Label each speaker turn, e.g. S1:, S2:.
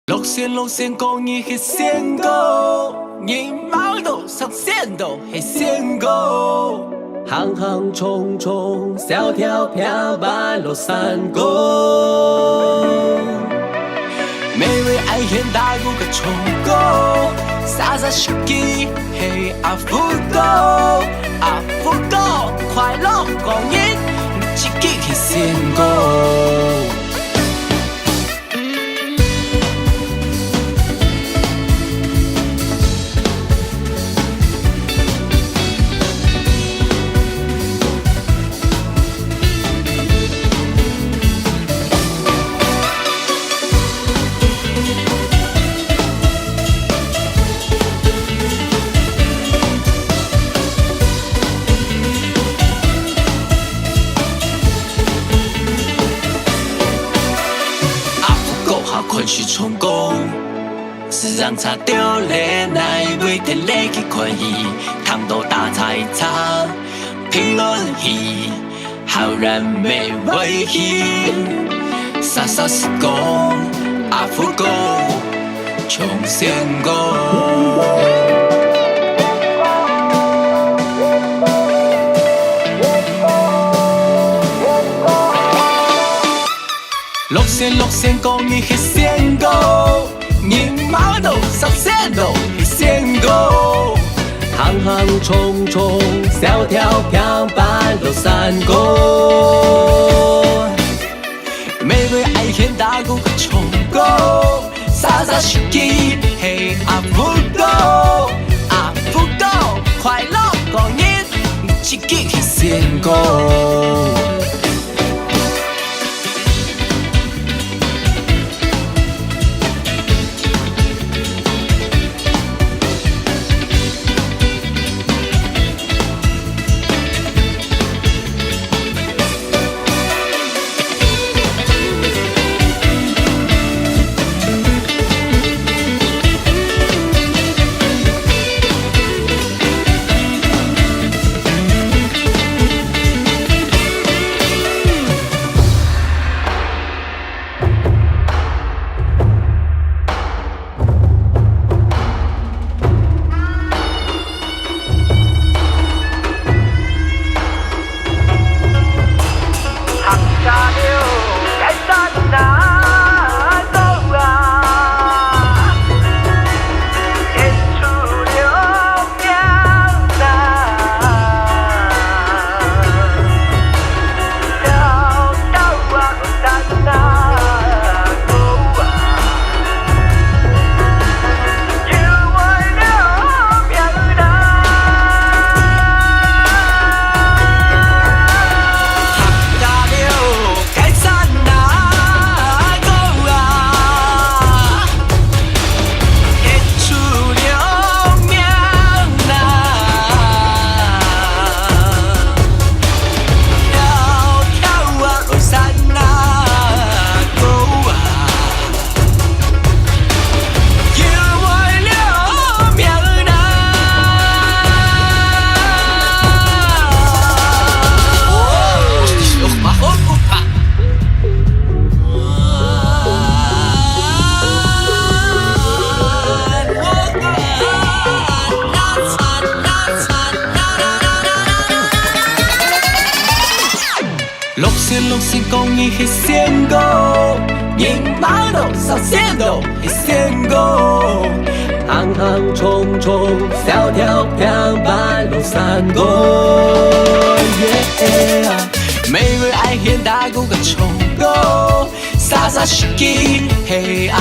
S1: 路线公益黑线狗，你忙都上线都黑线狗，
S2: 行行冲冲，小跳飘半路山沟。
S1: 每位爱现大鼓个冲狗，洒洒手机嘿阿福狗，阿福狗快乐公益，自己黑线狗。困是冲攻，是让他丢脸，那一位的累去困意，糖豆大菜茶，评论戏，好人没危险，傻傻是攻，阿福攻，穷先攻。路线公益黑线狗，你忙都上线都黑线狗，
S2: 行行冲冲，小跳飘半路山沟。
S1: 每位爱现大鼓个冲狗，洒洒手机嘿阿福狗，阿福狗快乐公益，自己黑线狗。路线公益黑线狗，你忙都上线都黑线狗，
S2: 行行冲冲，小跳飘半路山沟。
S1: 每位爱现大鼓个冲狗，洒洒手机嘿阿